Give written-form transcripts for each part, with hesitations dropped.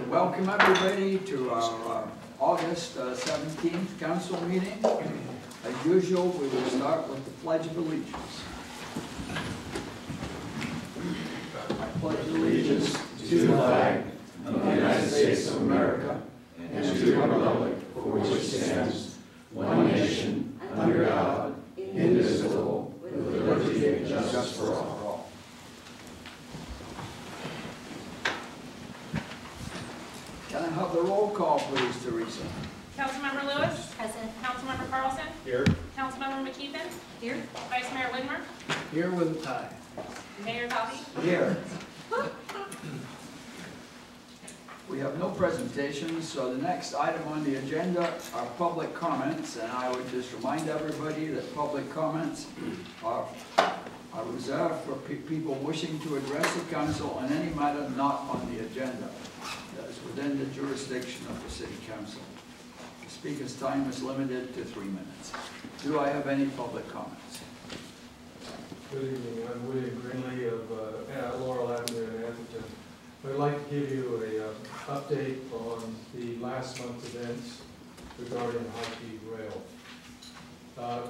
Welcome everybody to our August 17th council meeting. As usual, we will start with the Pledge of Allegiance. I pledge allegiance to the flag of the United States of America and to the republic for which it stands, one nation, under God, indivisible, with liberty and justice for all. Can I have the roll call, please, Teresa? Councilmember Lewis. Present. Councilmember Carlson. Here. Councilmember McKeithen. Here. Vice Mayor Widmer. Here with a tie. Mayor Coffey. Here. We have no presentations, so the next item on the agenda are public comments, and I would just remind everybody that public comments are reserved for people wishing to address the council on any matter not on the agenda. That is within the jurisdiction of the City Council. The speaker's time is limited to 3 minutes. Do I have any public comments? Good evening. I'm William Greenlee of Laurel Avenue in Atherton. I'd like to give you an update on the last month's events regarding high-speed rail.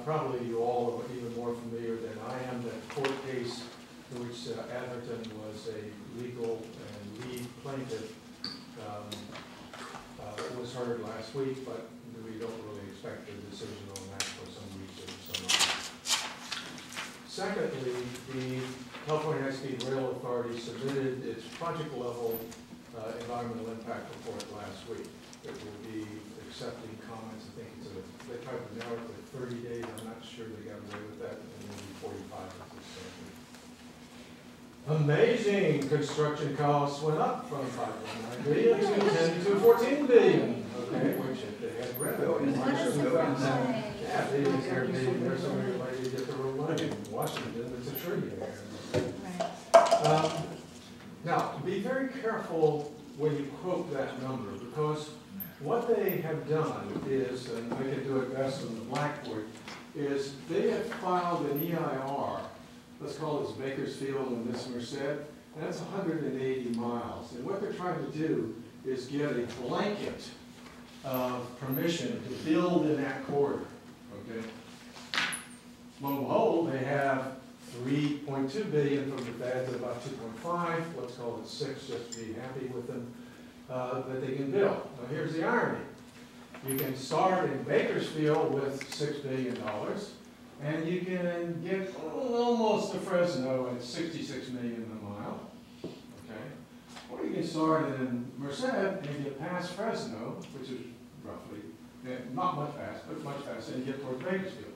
Probably you all are even more familiar than I am that court case in which Atherton was a legal and lead plaintiff was heard last week, but we don't really expect a decision on that for some weeks or so on. Secondly, the California High-Speed Rail Authority submitted its project-level environmental impact report last week. It will be accepting comments. I think they tried to narrow it to 30 days. I'm not sure they got away with that, and maybe 45 is the standard. Amazing construction costs went up from $5.9 billion to 10 to 14 billion. Okay, which if they had revenue, yeah, they didn't care if there's somebody like to get the real money. In Washington, it's a trillion. Now, be very careful when you quote that number, because what they have done is, and I can do it best on the blackboard, is they have filed an EIR. Let's call this Bakersfield and this Merced, and that's 180 miles. And what they're trying to do is get a blanket of permission to build in that corridor, okay? Lo and behold, they have 3.2 billion from the feds, about 2.5, let's call it 6, just to be happy with them, that they can build. Now here's the irony. You can start in Bakersfield with $6 billion, and you can get almost to Fresno at 66 million a mile, okay? Or you can start in Merced and get past Fresno, which is roughly, not much fast, but much faster, and get towards Bakersfield.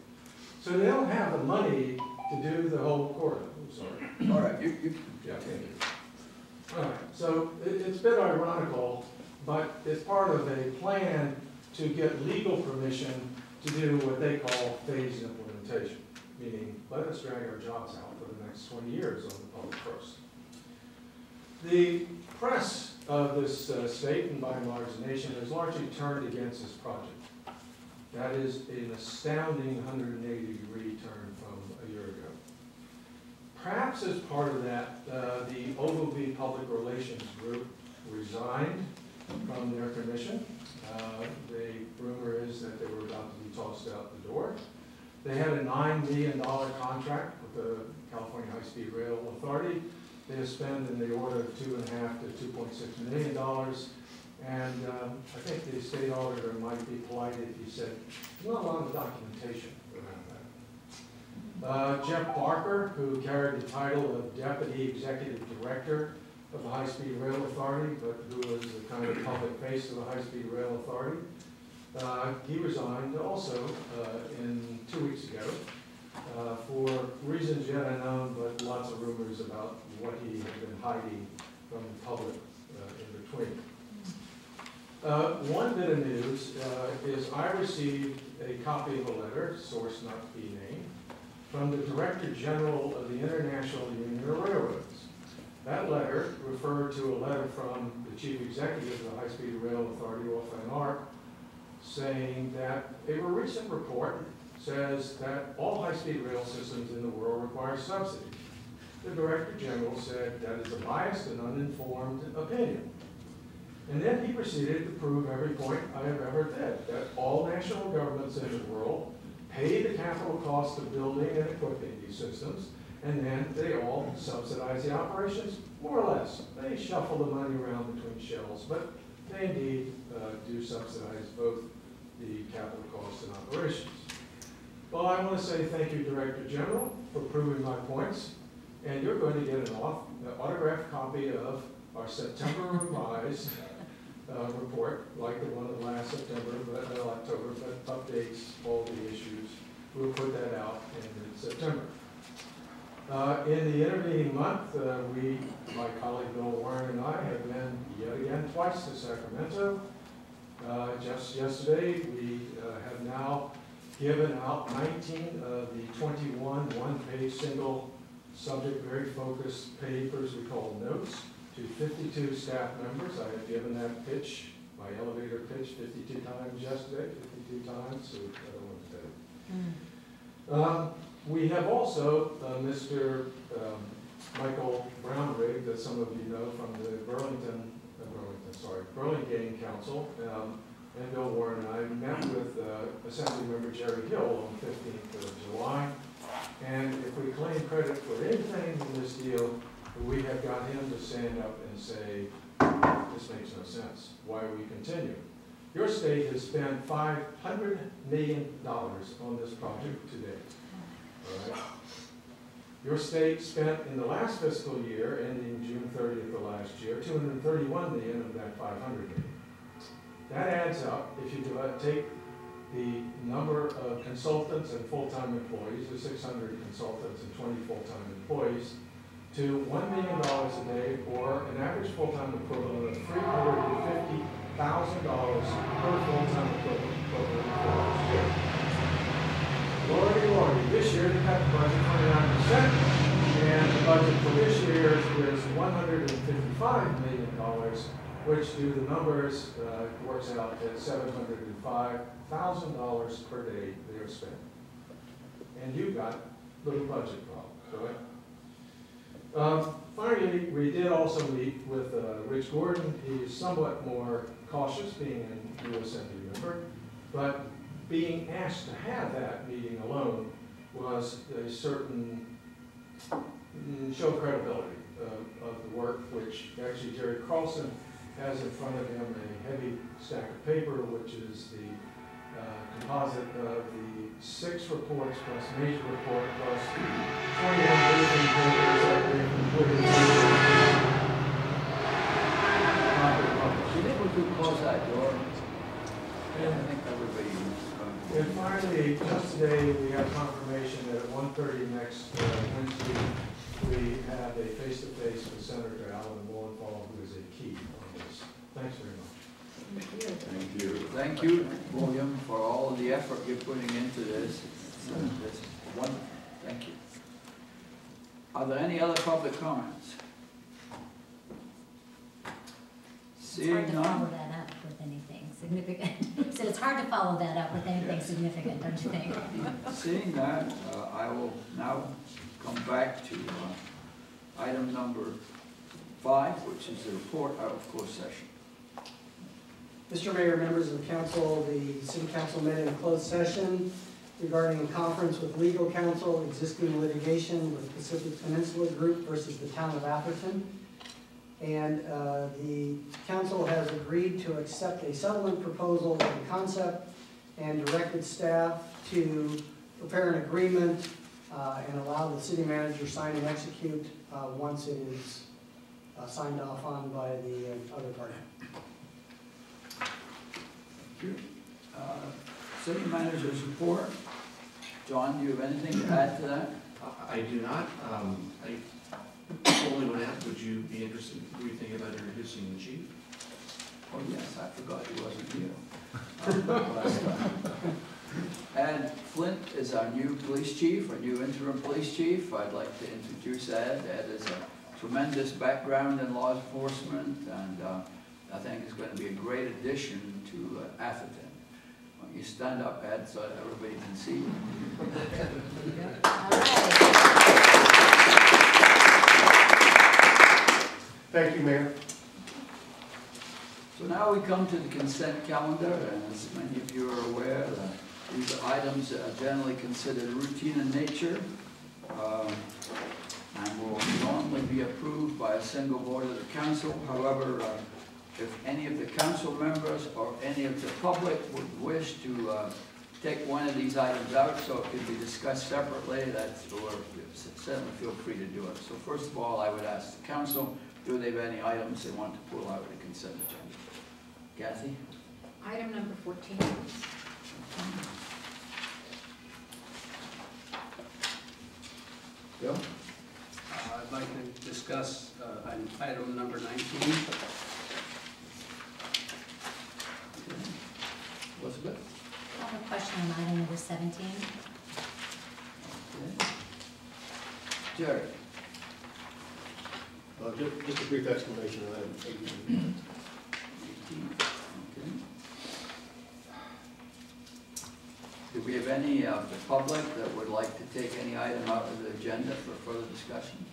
So they don't have the money to do the whole corridor. I'm sorry. All right, you Yeah, thank you. All right, so it's a bit ironical, but it's part of a plan to get legal permission to do what they call phased implementation, meaning let us drag our jobs out for the next 20 years on the public trust. The press of this state, and by and large the nation, has largely turned against this project. That is an astounding 180-degree turn from a year ago. Perhaps as part of that, the Ogilvy Public Relations Group resigned from their commission. The rumor is that they were about to be tossed out the door. They had a $9 million contract with the California High-Speed Rail Authority. They have spent in the order of $2.5 to $2.6 million. And I think the state auditor might be polite if he said, there's not a lot of documentation around that. Jeff Barker, who carried the title of Deputy Executive Director of the High-Speed Rail Authority, but who was the kind of public face of the High-Speed Rail Authority, he resigned also 2 weeks ago for reasons yet unknown, but lots of rumors about what he had been hiding from the public in between. One bit of news is I received a copy of a letter, source not to be named, from the Director General of the International Union of Railroads. That letter referred to a letter from the Chief Executive of the High-Speed Rail Authority, Van Ark, saying that a recent report says that all high-speed rail systems in the world require subsidies. The Director General said that is a biased and uninformed opinion. And then he proceeded to prove every point I have ever did, that all national governments in the world pay the capital cost of building and equipping these systems, and then they all subsidize the operations, more or less. They shuffle the money around between shells, but they indeed do subsidize both the capital costs and operations. Well, I want to say thank you, Director General, for proving my points, and you're going to get an autographed copy of our September revised report, like the one of last September, but October, but updates all the issues. We'll put that out in September. In the intervening month, my colleague Bill Warren and I have been yet again twice to Sacramento. Just yesterday, we have now given out 19 of the 21 one-page single subject, very focused papers we call notes to 52 staff members. I have given that pitch, my elevator pitch, 52 times yesterday, 52 times, so I don't want to say. We have also Mr. Michael Brownrigg, that some of you know from the Burlingame Council, and Bill Warren and I met with Assemblymember Jerry Hill on the 15th of July. And if we claim credit for anything in this deal, we have got him to stand up and say, this makes no sense. Why we continue? Your state has spent $500 million on this project to date. All right? Your state spent in the last fiscal year, ending June 30th of last year, $231 million of that $500 million. That adds up, if you take the number of consultants and full-time employees, the 600 consultants and 20 full-time employees, to $1 million a day, or an average full-time equivalent of $350,000 per full-time equivalent for this year. Lordy, this year they cut the budget 29%, and the budget for this year is $155 million, which do the numbers, works out at $705,000 per day they are spent. And you've got little budget problems, right? Finally, we did also meet with Rich Gordon. He's somewhat more cautious, being a new Assembly member, but being asked to have that meeting alone was a certain show credibility of the work, which actually Jerry Carlson has in front of him a heavy stack of paper, which is the composite of the 6 reports plus major report plus 21 briefing papers that we completed. Do you think we could close that door? I think everybody is And finally, just today, we have confirmation that at 1:30 next Wednesday, we have a face-to-face with Senator Alan Lowenthal, who is a key on this. Thanks very much. Thank you. Thank you, William, for all of the effort you're putting into this. This is wonderful. Thank you. Are there any other public comments? It's hard to Seeing follow none? that up with anything significant. So it's hard to follow that up with anything Yes. significant, don't you think? Seeing that, I will now come back to item number 5, which is the report out of closed session. Mr. Mayor, members of the council, the city council met in a closed session regarding a conference with legal counsel, existing litigation with Pacific Peninsula Group versus the town of Atherton. And the council has agreed to accept a settlement proposal in concept and directed staff to prepare an agreement and allow the city manager sign and execute once it is signed off on by the other party. Thank you. City manager's report. John, do you have anything to add to that? I do not. I only want to ask, would you be interested in briefing about introducing the chief? Oh, yes, I forgot he wasn't here. Last time. And Flint is our new police chief, our new interim police chief. I'd like to introduce Ed. Ed has a tremendous background in law enforcement, and I think is going to be a great addition to Atherton. Why don't you stand up, Ed, so that everybody can see you. All right. Thank you, Mayor. So now we come to the consent calendar, and as many of you are aware, these are items that are generally considered routine in nature, and will normally be approved by a single vote of the council. However, if any of the council members or any of the public would wish to take one of these items out so it can be discussed separately, certainly feel free to do it. So first of all, I would ask the council, do they have any items they want to pull out of the consent agenda? Kathy? Item number 14. Bill? I'd like to discuss item number 19. Elizabeth? I have a question on item number 17. Okay. Jerry? Just a brief explanation of item 18. 18, okay. Do we have any of the public that would like to take any item out of the agenda for further discussion?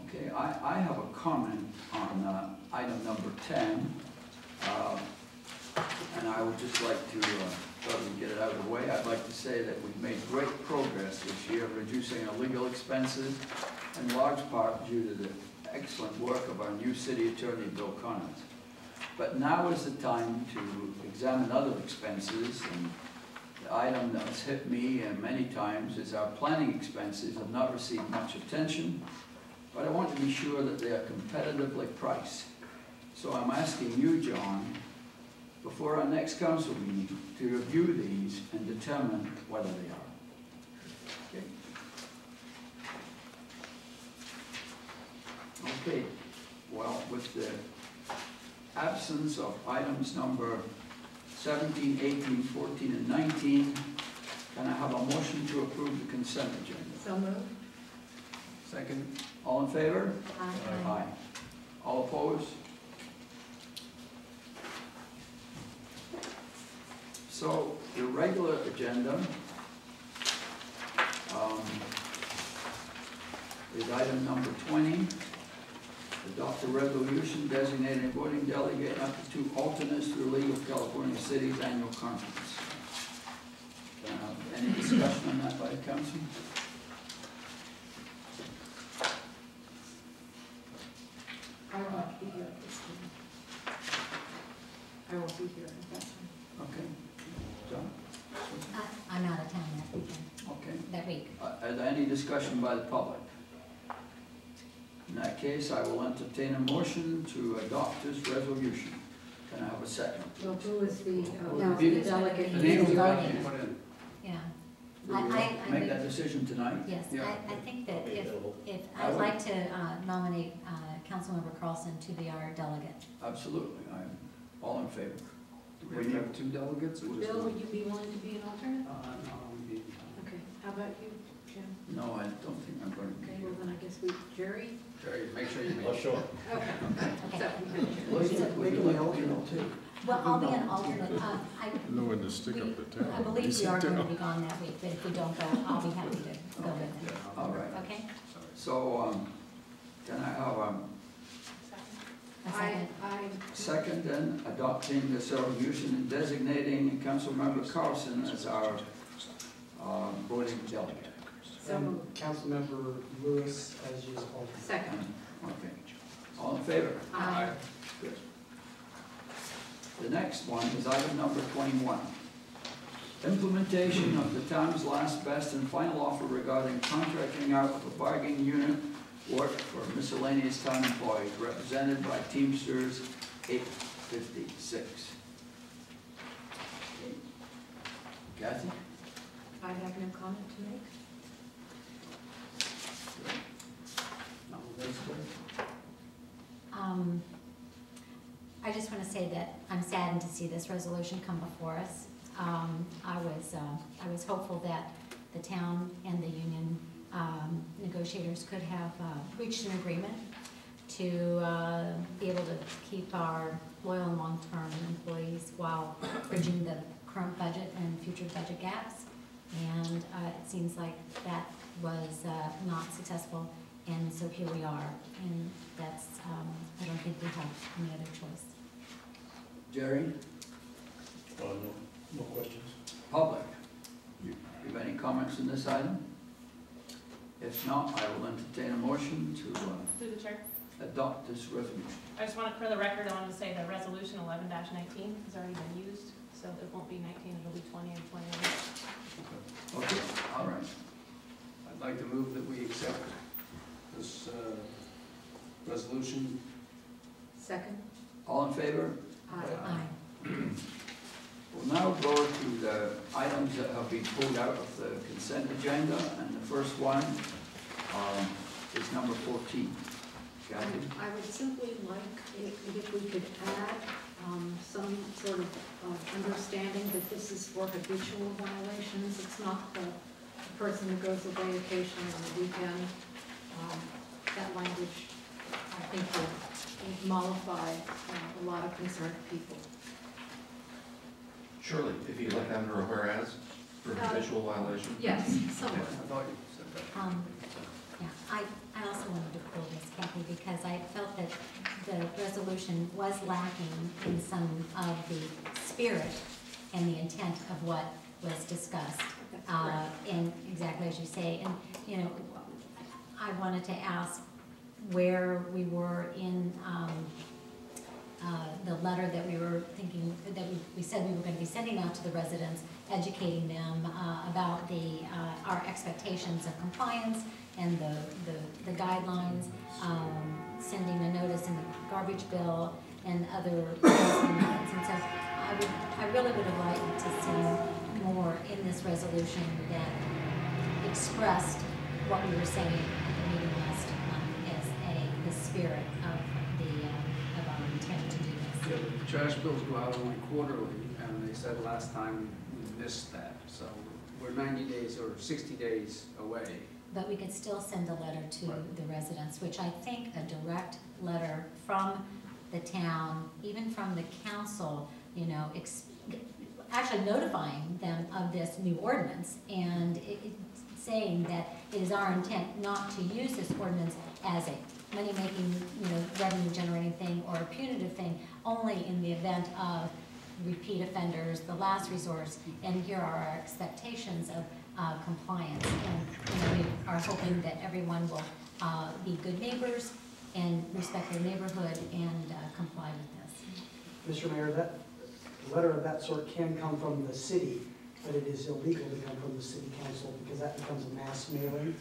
Okay, I have a comment on item number 10, and I would just like to probably get it out of the way. I'd like to say that we've made great progress this year reducing our legal expenses, in large part due to the excellent work of our new city attorney, Bill Connors. But now is the time to examine other expenses, and the item that's hit me many times is our planning expenses have not received much attention, but I want to be sure that they are competitively priced. So I'm asking you, John, before our next council meeting, to review these and determine whether they are. Okay? Okay, well, with the absence of items number 17, 18, 14, and 19, can I have a motion to approve the consent agenda? So moved. Second. All in favor? Aye. All opposed? So, the regular agenda is item number 20. Adopt a resolution designating a voting delegate up to 2 alternates to the League of California Cities annual conference. Any discussion on that by the council? I won't be here at this meeting. I won't be here at that time. Okay. John? I'm out of town that weekend, Okay. that week. Is there any discussion by the public? In that case, I will entertain a motion to adopt this resolution. Can I have a second? Well, who is the, No, the it's delegate? gonna The names are voting. going to be put in. Yeah. Do we make that decision tonight? Yes, Yeah. I think that if, I I'd would- like to nominate Councilmember Carlson to be our delegate. Absolutely. I'm all in favor. Do we have to have 2 delegates or just Bill, one? would you be willing to be an alternate? No, I would be. Okay, how about you, Jim? No, I don't think I'm going to be Okay, here. well then I guess we, Jerry? Jerry, make sure you make Oh, it. sure. Okay. Okay. So, Elizabeth, would They you can be like to be alternate too. Well, I'll be an alternate. No one to stick up the tab. I believe we are going to be gone that week, but if we don't go, I'll be happy to go with them. All right. Okay? So, can I have a A second. second then adopting this resolution and designating Councilmember Carlson as our voting delegate? So And moved. Councilmember Lewis as your alternate. Second. Okay. All in favor? Aye. Good. The next one is item number 21. Implementation of the town's last, best, and final offer regarding contracting out of a bargaining unit work for miscellaneous town employees represented by Teamsters 856. Kathy? I have no comment to make. No, Elizabeth? I just want to say that I'm saddened to see this resolution come before us. I was hopeful that the town and the union negotiators could have reached an agreement to be able to keep our loyal and long-term employees while bridging the current budget and future budget gaps. And it seems like that was not successful. And so here we are, and that's, I don't think we have any other choice. Jerry? No questions. Public? You have any comments on this item? If not, I will entertain a motion to Through the chair. adopt this resolution. I just want, for the record, I want to say that resolution 11-19 has already been used, so it won't be 19, it'll be 20 and 21. Okay, all right. I'd like to move that we accept this resolution. Second? All in favor? Aye. We'll now go to the items that have been pulled out of the consent agenda, and the first one is number 14. Kathy? I would simply like if we could add some sort of understanding that this is for habitual violations. It's not the person who goes away occasionally on the weekend. That language, I think, will mollify a lot of concerned people. Surely, if you like under a whereas for habitual violation. Yes, I somewhere. thought you said that. Yeah, I also wanted to pull this, Kathy, because I felt that the resolution was lacking in some of the spirit and the intent of what was discussed. That's correct. And exactly as you say, and, you know, I wanted to ask where we were in, the letter that we were thinking, that we said we were going to be sending out to the residents, educating them about our expectations of compliance and the guidelines, sending a notice in the garbage bill and other things. And so I really would have liked to see more in this resolution that expressed what we were saying at the meeting last month as the spirit of our intent to do this. Yeah, the trash bills go out only quarterly, and they said last time we missed that. So we're 90 days or 60 days away. But we could still send a letter to the residents, which I think a direct letter from the town, even from the council, you know, actually notifying them of this new ordinance and saying that it is our intent not to use this ordinance as a money-making, you know, revenue-generating thing or a punitive thing, only in the event of repeat offenders, the last resort, and here are our expectations of compliance. And you know, we are hoping that everyone will be good neighbors and respect their neighborhood and comply with this. Mr. Mayor, that a letter of that sort can come from the city, but it is illegal to come from the city council because that becomes a mass mailing,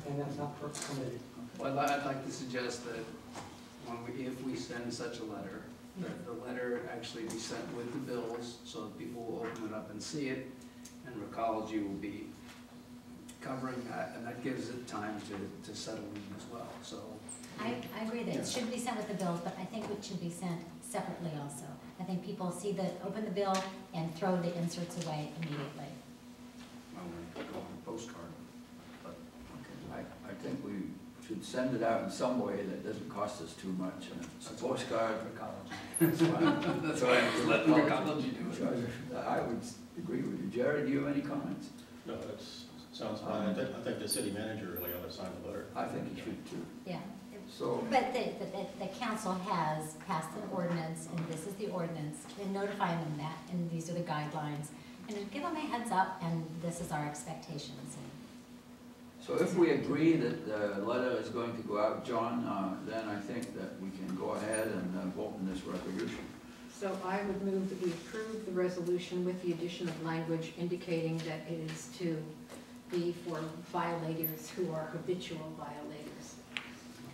and that's not permitted. Well, I'd like to suggest that if we send such a letter, that the letter actually be sent with the bills so that people will open it up and see it, and Recology will be covering that, and that gives it time to settle in as well. So I agree that it should be sent with the bills, but I think it should be sent separately also. I think people see open the bill and throw the inserts away immediately. well, we go on a postcard. But I think we should send it out in some way that doesn't cost us too much. It's a postcard. Recology. That's fine. That's why I'm letting Recology do it. I would agree with you. Jared, do you have any comments? No, that sounds fine. I think the city manager really ought to sign the letter. I think you should too. Yeah. So, But the council has passed an ordinance, and this is the ordinance, and notifying them that, and these are the guidelines, and give them a heads up, and this is our expectations. so if we agree that the letter is going to go out, John, then I think that we can go ahead and vote on this resolution. So I would move that we approve the resolution with the addition of language indicating that it is to be for violators who are habitual violators.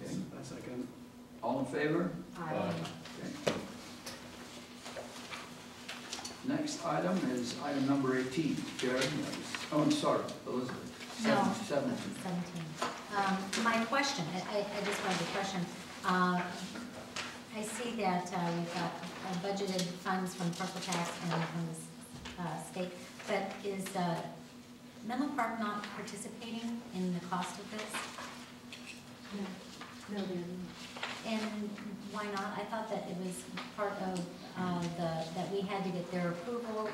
Okay. That's second. All in favor? I Okay. Next item is item number 18. Jared, oh, I'm sorry, Elizabeth. No. 17. 17. My question, I just wanted to question, I see that we've got budgeted funds from parcel tax and from the state, but is Menlo Park not participating in the cost of this? No, they're not. And why not? I thought that it was part of that we had to get their approval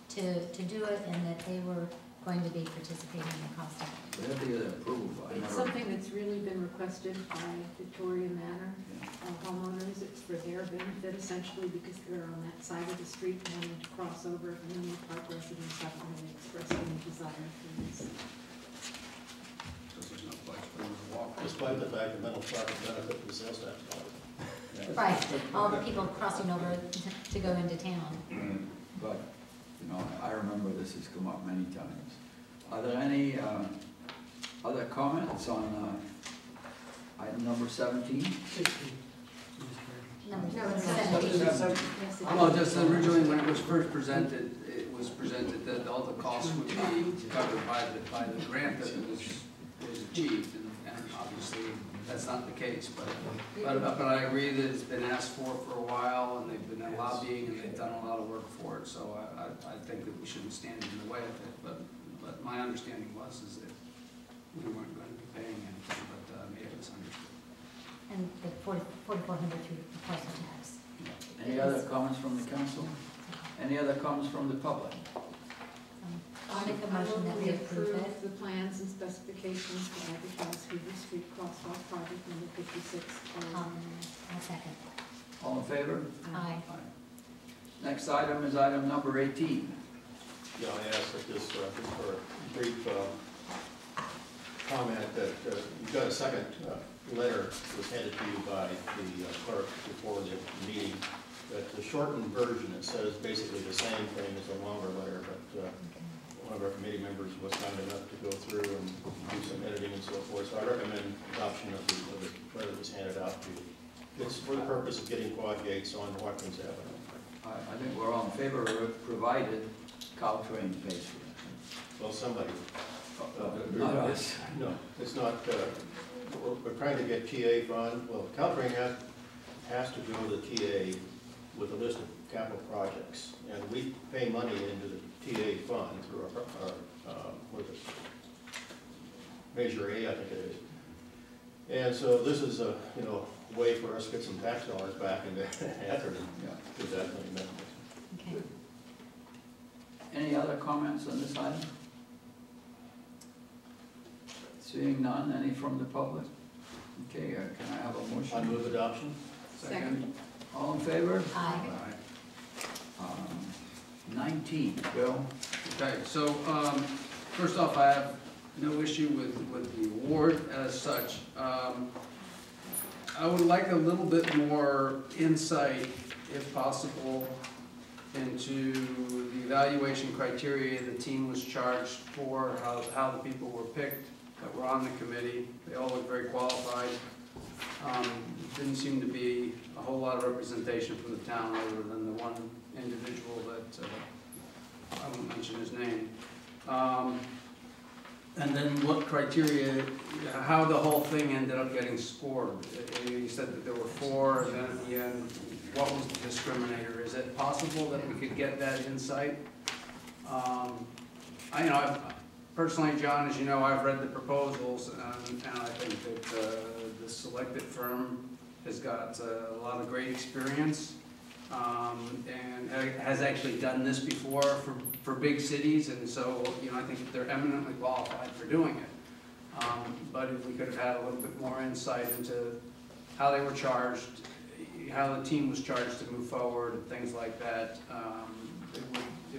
to do it, and that they were going to be participating in the cost of it. We have to get approval by. It's something that's really been requested by Victoria Manor Yeah. homeowners. It's for their benefit essentially because they're on that side of the street wanting to cross over. And Menlo Park residents haven't really expressed any desire for this. Because there's no place for them to walk. Despite the fact that Menlo Park is benefit from the sales tax. Right, all the people crossing over to go into town. But, you know, I remember this has come up many times. Are there any other comments on item number 17? 60. Number No, it's 17. Yes, it Well, is. just originally when it was first presented, it was presented that all the costs would be covered by the grant that was achieved, and obviously that's not the case, but I agree that it's been asked for a while, and they've been lobbying, and they've done a lot of work for it, so I think that we shouldn't stand in the way of it, but my understanding is that we weren't going to be paying anything, but maybe it's understood. And the 4,400 through the parcel tax. Any other comments from the council? Any other comments from the public? I'll make a motion that we approve it. The plans and specifications for Atherton's Hoover Street Crosswalk project number 56. I'll second. All in favor? Aye. Next item is item number 18. Yeah, I asked that this, just for a brief comment, that you got a second letter that was handed to you by the clerk before the meeting. That the shortened version, it says basically the same thing as the longer letter, but one of our committee members was kind enough to go through and do some editing and so forth. So I recommend adoption of the letter that was handed out to you. It's for the purpose of getting quad gates on Watkins Avenue. I think we're all in favor of it, provided Caltrain pays for it. Well, somebody. Not us. No, it's not, we're trying to get TA fund. Well, Caltrain has to go to the TA with a list of capital projects. And we pay money into the TA fund through our what is it? Measure A, I think it is. And so this is a, way for us to get some tax dollars back into Atherton. Yeah. With that money mechanism. Okay. Any other comments on this item? Seeing none, any from the public? Okay, can I have a motion? I move adoption. Second. All in favor? Aye. 19, Bill? Okay, so, first off, I have no issue with the award as such. I would like a little bit more insight, if possible, into the evaluation criteria the team was charged for, how the people were picked that were on the committee. They all look very qualified. Didn't seem to be a whole lot of representation from the town other than the one individual that, I won't mention his name. And then what criteria, how the whole thing ended up getting scored. You said that there were 4, and then at the end, what was the discriminator? Is it possible that we could get that insight? I've personally, John, as you know, I've read the proposals, and I think that the selected firm has got a lot of great experience, and has actually done this before for big cities, and so, I think that they're eminently qualified for doing it. But if we could have had a little bit more insight into how they were charged, how the team was charged to move forward, and things like that, it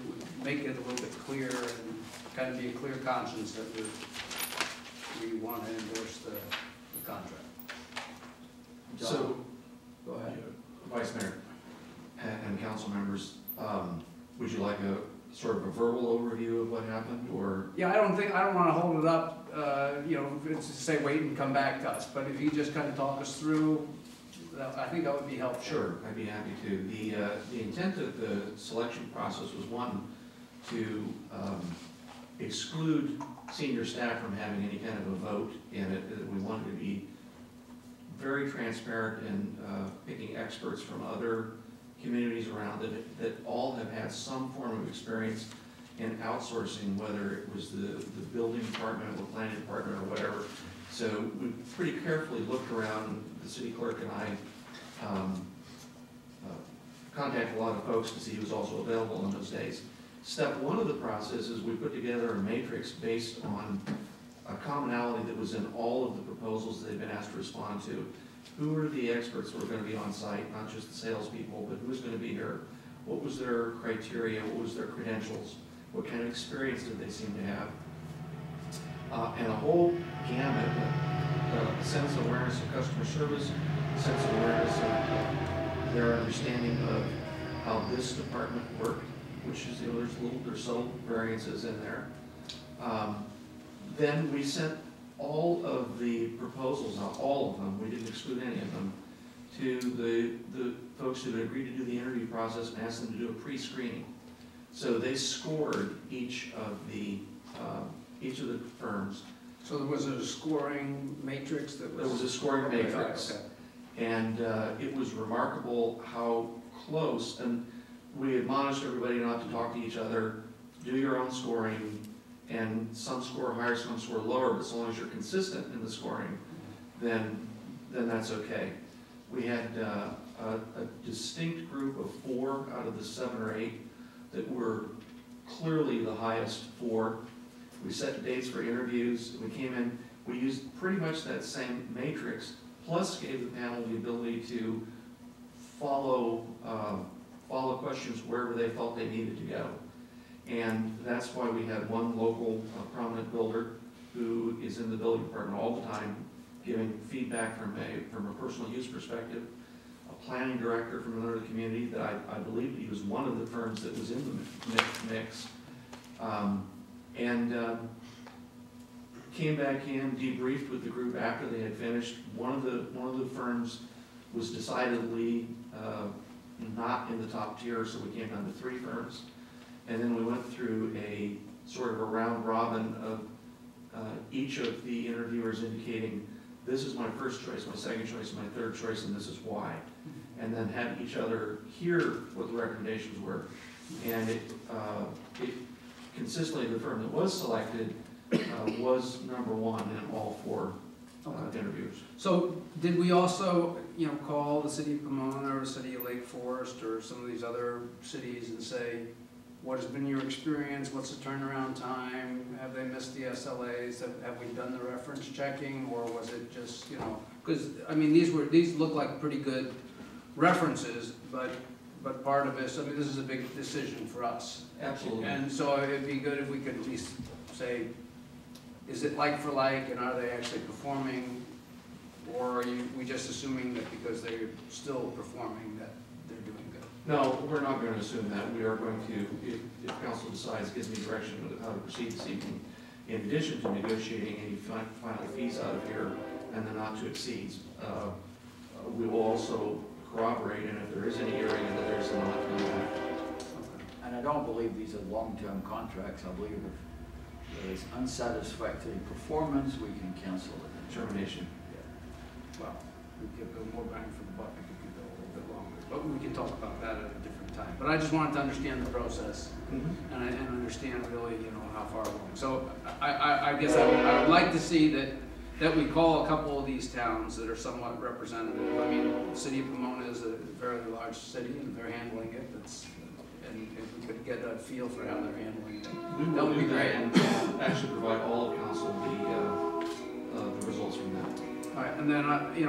would make it a little bit clearer and kind of be a clear conscience that we want to endorse the contract. John? So, Go ahead. Vice Mayor and council members, would you like a sort of a verbal overview of what happened, or? Yeah, I don't want to hold it up, it's to say wait and come back to us, but if you just kind of talk us through, I think that would be helpful. Sure, I'd be happy to. The intent of the selection process was, one, to exclude senior staff from having any kind of a vote in it. We wanted to be very transparent in picking experts from other communities around it that all have had some form of experience in outsourcing, whether it was the building department or the planning department or whatever. So we pretty carefully looked around, the city clerk and I contacted a lot of folks to see who was also available on those days. Step one of the process is we put together a matrix based on a commonality that was in all of the proposals they've been asked to respond to. Who are the experts who are going to be on site, not just the salespeople, but who's going to be here? What was their criteria? What was their credentials? What kind of experience did they seem to have? And a whole gamut, a sense of awareness of customer service, a sense of awareness of their understanding of how this department worked, which is, there's subtle variances in there. Then we sent all of the proposals, not all of them, we didn't exclude any of them, to the folks who had agreed to do the interview process and asked them to do a pre-screening. So they scored each of the firms. So there was a scoring matrix that was? There was a scoring matrix. Okay. And it was remarkable how close, and we admonished everybody not to talk to each other, do your own scoring, and some score higher, some score lower, but as long as you're consistent in the scoring, then that's okay. We had a distinct group of 4 out of the 7 or 8 that were clearly the highest 4. We set dates for interviews. We came in, we used pretty much that same matrix, plus gave the panel the ability to follow questions wherever they felt they needed to go. And that's why we had one local prominent builder who is in the building department all the time, giving feedback from a personal use perspective, a planning director from another community that I believe he was one of the firms that was in the mix, and came back in, debriefed with the group after they had finished. One of the firms was decidedly not in the top tier, so we came down to 3 firms. And then we went through a sort of a round robin of each of the interviewers indicating, this is my first choice, my second choice, my third choice, and this is why. And then had each other hear what the recommendations were. And it consistently, the firm that was selected was number 1 in all 4 interviews. So did we also, call the city of Pomona or the city of Lake Forest or some of these other cities and say, what has been your experience? What's the turnaround time? Have they missed the SLAs? Have we done the reference checking, or was it just, because I mean these look like pretty good references, but part of this, I mean, this is a big decision for us. Absolutely. And so it'd be good if we could at least say, is it like for like, and are they actually performing, or are we just assuming that because they're still performing that they're doing good? No, we're not going to assume that. We are going to, if council decides, gives me direction of how to proceed this evening, in addition to negotiating any final fees out of here and the not to exceeds, we will also corroborate, and if there is any area that there's not, And I don't believe these are long-term contracts. I believe if there is unsatisfactory performance, we can cancel it. termination. Well, we could go more bang for the buck, we could go a little bit longer, but we can talk about that at a different time. But I just wanted to understand the process and understand really, how far along. So I guess I would like to see that we call a couple of these towns that are somewhat representative. I mean, the city of Pomona is a very large city and they're handling it. And if we could get a feel for how they're handling it, that would be great. And actually provide all of council the results from that. All right, and then,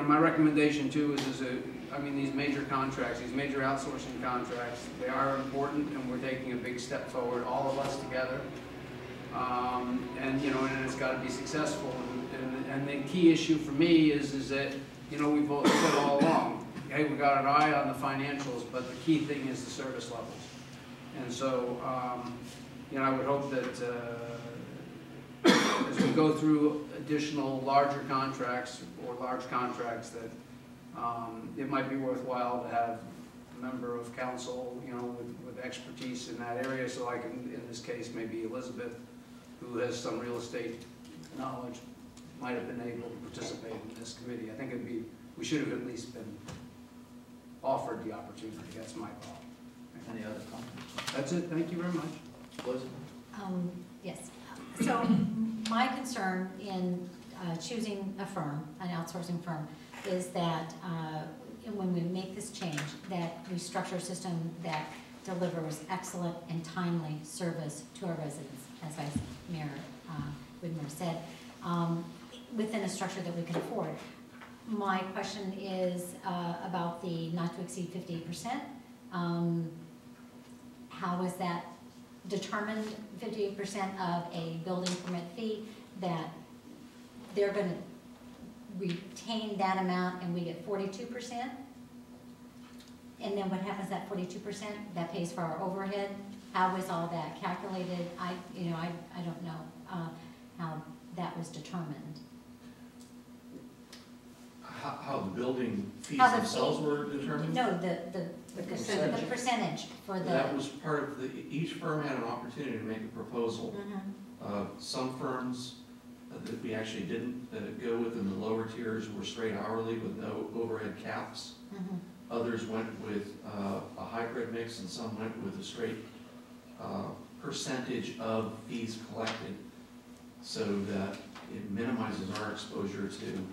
my recommendation too is these major contracts, these major outsourcing contracts, they are important and we're taking a big step forward, all of us together. And it's got to be successful. And the key issue for me is that, we've said all along, hey, we got an eye on the financials, but the key thing is the service levels. And so, I would hope that as we go through additional larger contracts or large contracts, that it might be worthwhile to have a member of council, with expertise in that area. So like in this case, maybe Elizabeth, who has some real estate knowledge, might have been able to participate in this committee. I think we should have at least been offered the opportunity. That's my thought. Any other comments? That's it. Thank you very much. Elizabeth? Yes. So my concern in choosing a firm, an outsourcing firm, is that when we make this change, that we structure a system that delivers excellent and timely service to our residents, as Mayor Widmer said, within a structure that we can afford. My question is about the not to exceed 58%. How is that determined, 58% of a building permit fee, that they're gonna retain that amount and we get 42%? And then what happens at 42%? That pays for our overhead? How is all that calculated? I don't know how that was determined. How the building fees How the themselves fee- were determined? No, the percentage for the. That was part of the, each firm had an opportunity to make a proposal. Mhm. Some firms that we actually didn't go with in the lower tiers were straight hourly with no overhead caps. Mhm. Others went with a hybrid mix, and some went with a straight percentage of fees collected, so that it minimizes our exposure to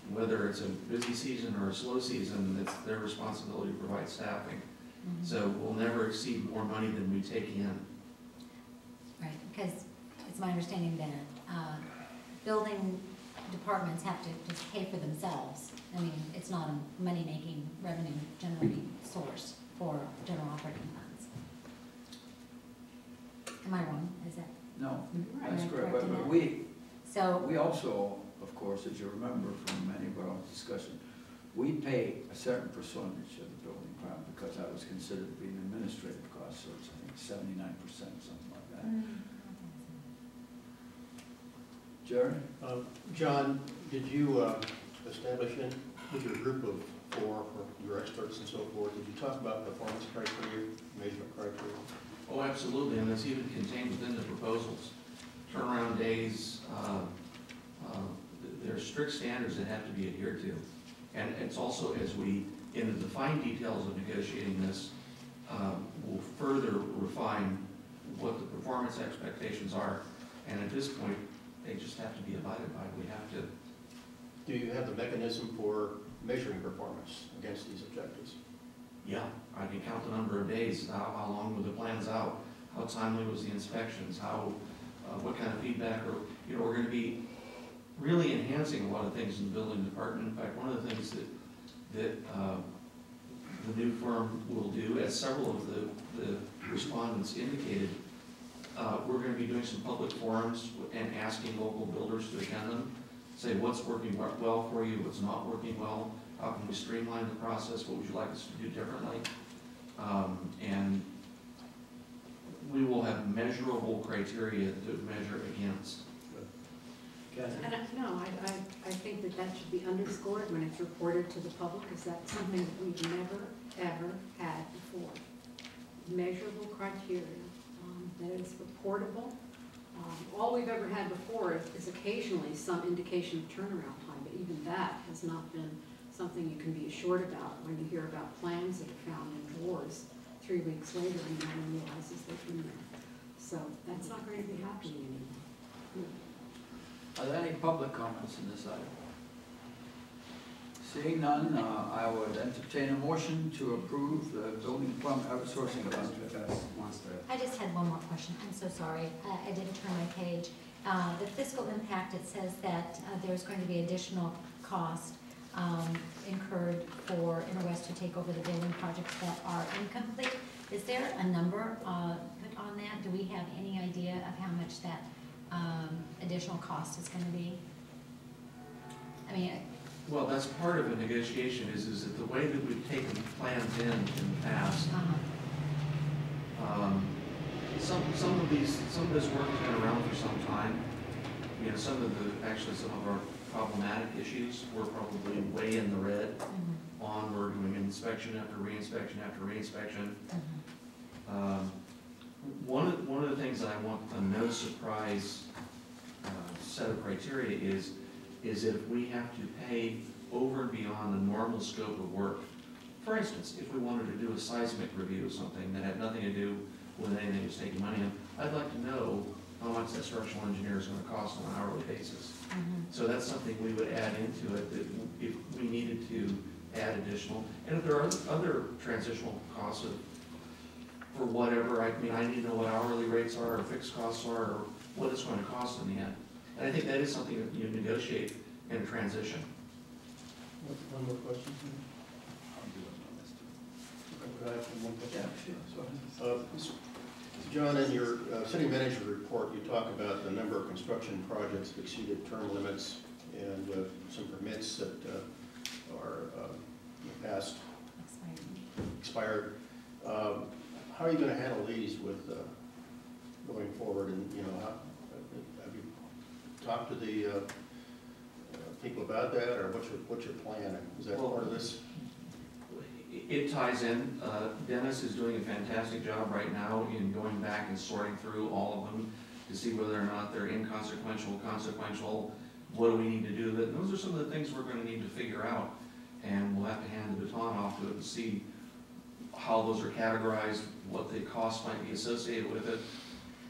whether it's a busy season or a slow season. It's their responsibility to provide staffing. Mhm. So we'll never exceed more money than we take in. Right, because it's my understanding that building departments have to just pay for themselves. I mean, it's not a money-making, revenue-generating source for general operating funds. Am I wrong? Is that? No, am I that's correct, correct but in that? So, we also, of course, as you remember from many of our discussion, we pay a certain percentage of the building department because that was considered to be an administrative cost, so it's, I think, 79%, something like that. Jerry? John, did you establish with your group of four, or your experts and so forth, did you talk about performance criteria, measurement criteria? Oh, absolutely, and it's even contained within the proposals. Turnaround days, there are strict standards that have to be adhered to. And it's also, as we, in the fine details of negotiating this, will further refine what the performance expectations are. And at this point, they just have to be abided by. We have to. Do you have the mechanism for measuring performance against these objectives? Yeah, I can count the number of days, how long were the plans out, how timely was the inspections, how, what kind of feedback, or, we're gonna be really enhancing a lot of things in the building department. In fact, one of the things that the new firm will do, as several of the respondents indicated, we're gonna be doing some public forums and asking local builders to attend them, say what's working well for you, what's not working well, how can we streamline the process, what would you like us to do differently? And we will have measurable criteria to measure against. And I think that should be underscored when it's reported to the public, is that something that we've never, ever had before. Measurable criteria that is reportable. All we've ever had before is occasionally some indication of turnaround time, but even that has not been something you can be assured about when you hear about plans that are found in drawers 3 weeks later and no one realizes they've been there. So that's not going to be happening anymore. Are there any public comments in this item? Seeing none, I would entertain a motion to approve the building department outsourcing agreement. I just had one more question. I'm so sorry. I didn't turn my page. The fiscal impact, it says that there's going to be additional cost incurred for Interwest to take over the building projects that are incomplete. Is there a number put on that? Do we have any idea of how much that additional cost is going to be? I mean, Well, that's part of a negotiation, is that the way that we've taken plans in the past, some of this work has been around for some time. Some of our problematic issues were probably way in the red on. We're doing inspection after re-inspection after re-inspection. One of the things that I want a no surprise set of criteria is that if we have to pay over and beyond the normal scope of work, for instance, if we wanted to do a seismic review of something that had nothing to do with anything that's taking money in, I'd like to know how much that structural engineer is going to cost on an hourly basis. So that's something we would add into it, that if we needed to add additional, and if there are other transitional costs of for whatever, I mean, I need to know what hourly rates are, or fixed costs are, or what it's going to cost in the end. And I think that is something that you negotiate in a transition. One more question? Could I have one question? John, in your city manager report, you talk about the number of construction projects that exceeded term limits and some permits that are past expired. How are you going to handle these with going forward? And have you talked to the people about that, or what's your plan? Is that part of this? It ties in. Dennis is doing a fantastic job right now in going back and sorting through all of them to see whether or not they're inconsequential, consequential, what do we need to do with it. And those are some of the things we're going to need to figure out. And we'll have to hand the baton off to it and see how those are categorized, what the cost might be associated with it.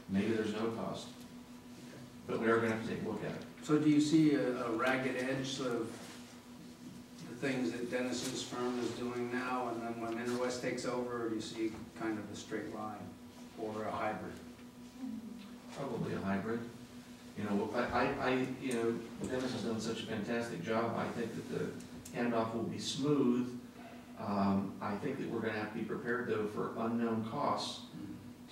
Maybe there's no cost. But we are going to have to take a look at it. So do you see a ragged edge of the things that Dennis's firm is doing now, and then when Interwest takes over, or do you see kind of a straight line or a hybrid? Probably a hybrid. Dennis has done such a fantastic job. I think that the handoff will be smooth. I think that we're going to have to be prepared, though, for unknown costs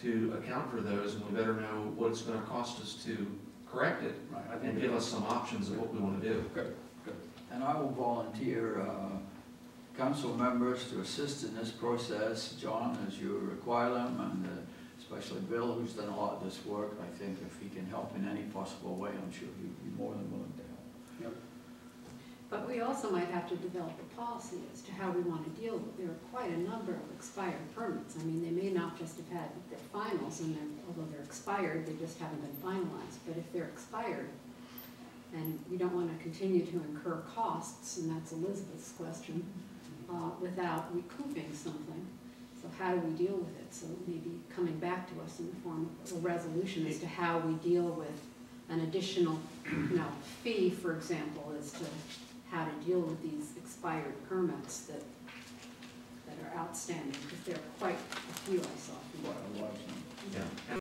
to account for those, and we better know what it's going to cost us to correct it, Right. and give us some options of what we want to do. Good. And I will volunteer council members to assist in this process, John, as you require them, and especially Bill, who's done a lot of this work. I think if he can help in any possible way, I'm sure he'd be more than willing to help. Yep. But we also might have to develop a policy as to how we want to deal with. There are quite a number of expired permits. I mean, they may not just have had their finals, and although they're expired, they just haven't been finalized. But if they're expired, and we don't want to continue to incur costs, and that's Elizabeth's question, without recouping something. So how do we deal with it? So maybe coming back to us in the form of a resolution as to how we deal with an additional fee, for example, as to how to deal with these expired permits that are outstanding, because there are quite a few I saw. Quite a large number. Yeah.